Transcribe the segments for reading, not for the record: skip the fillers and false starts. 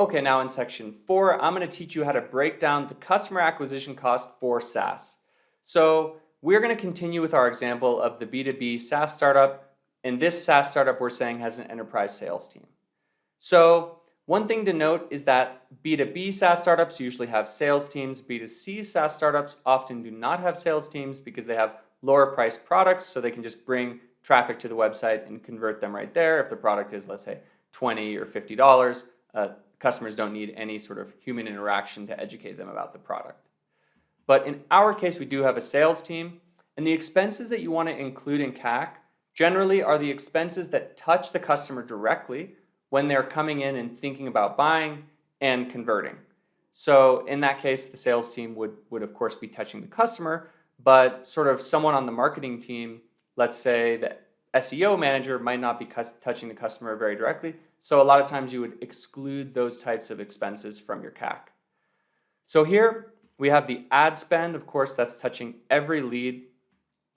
Okay, now in section 4, I'm going to teach you how to break down the customer acquisition cost for SaaS. So we're going to continue with our example of the B2B SaaS startup. And this SaaS startup we're saying has an enterprise sales team. So one thing to note is that B2B SaaS startups usually have sales teams. B2C SaaS startups often do not have sales teams because they have lower priced products, so they can just bring traffic to the website and convert them right there. If the product is, let's say, $20 or $50, customers don't need any sort of human interaction to educate them about the product. But in our case, we do have a sales team, and the expenses that you want to include in CAC generally are the expenses that touch the customer directly when they're coming in and thinking about buying and converting. So in that case, the sales team would of course be touching the customer, but sort of someone on the marketing team, let's say the SEO manager, might not be touching the customer very directly. So a lot of times you would exclude those types of expenses from your CAC. So here we have the ad spend. Of course, that's touching every lead.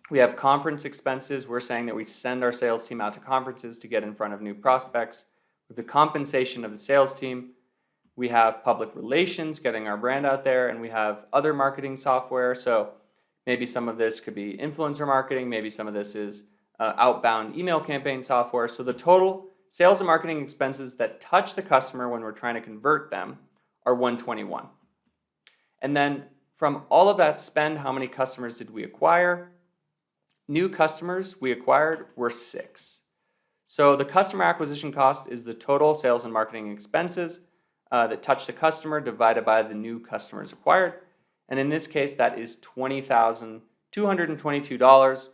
We have conference expenses. We're saying that we send our sales team out to conferences to get in front of new prospects. With the compensation of the sales team, we have public relations, getting our brand out there, and we have other marketing software. So maybe some of this could be influencer marketing. Maybe some of this is outbound email campaign software. So the total sales and marketing expenses that touch the customer when we're trying to convert them are 121. And then from all of that spend, how many customers did we acquire? New customers we acquired were 6. So the customer acquisition cost is the total sales and marketing expenses that touch the customer divided by the new customers acquired. And in this case, that is $20,222.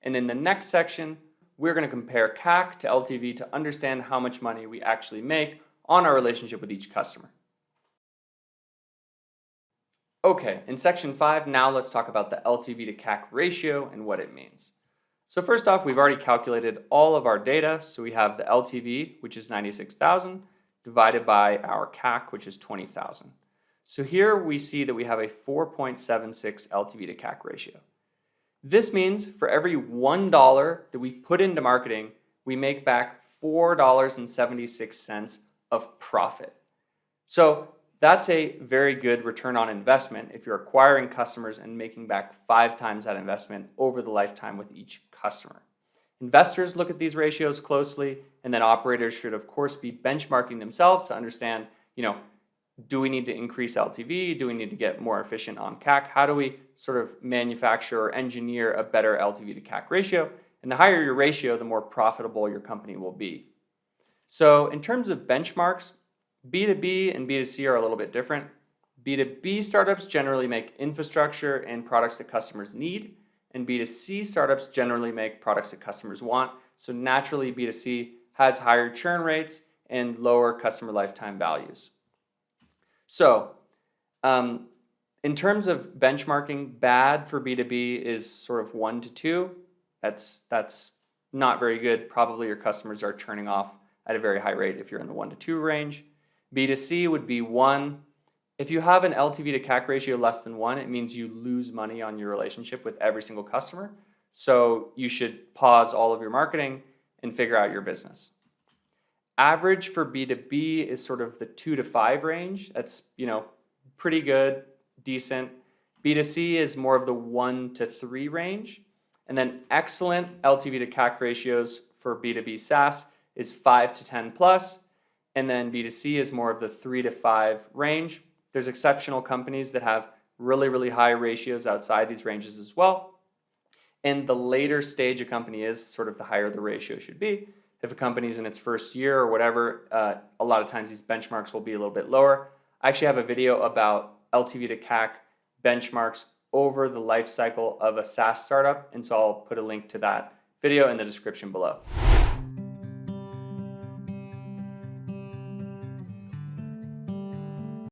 And in the next section, we're going to compare CAC to LTV to understand how much money we actually make on our relationship with each customer. Okay, in section 5, now let's talk about the LTV to CAC ratio and what it means. So first off, we've already calculated all of our data. So we have the LTV, which is 96,000, divided by our CAC, which is 20,000. So here we see that we have a 4.76 LTV to CAC ratio. This means for every $1 that we put into marketing, we make back $4.76 of profit. So that's a very good return on investment if you're acquiring customers and making back 5 times that investment over the lifetime with each customer. Investors look at these ratios closely, and then operators should of course be benchmarking themselves to understand, do we need to increase LTV? Do we need to get more efficient on CAC? How do we sort of manufacture or engineer a better LTV to CAC ratio? And the higher your ratio, the more profitable your company will be. So in terms of benchmarks, B2B and B2C are a little bit different. B2B startups generally make infrastructure and products that customers need, and B2C startups generally make products that customers want. So naturally, B2C has higher churn rates and lower customer lifetime values. So in terms of benchmarking, bad for B2B is sort of 1 to 2. That's not very good. Probably your customers are churning off at a very high rate if you're in the 1 to 2 range. B2C would be 1. If you have an LTV to CAC ratio less than 1, it means you lose money on your relationship with every single customer. So you should pause all of your marketing and figure out your business. Average for B2B is sort of the 2 to 5 range. That's, pretty good, decent. B2C is more of the 1 to 3 range. And then excellent LTV to CAC ratios for B2B SaaS is 5 to 10 plus. And then B2C is more of the 3 to 5 range. There's exceptional companies that have really, really high ratios outside these ranges as well. And the later stage a company is, sort of the higher the ratio should be. If a company is in its first year or whatever, a lot of times these benchmarks will be a little bit lower. I actually have a video about LTV to CAC benchmarks over the life cycle of a SaaS startup, and so I'll put a link to that video in the description below.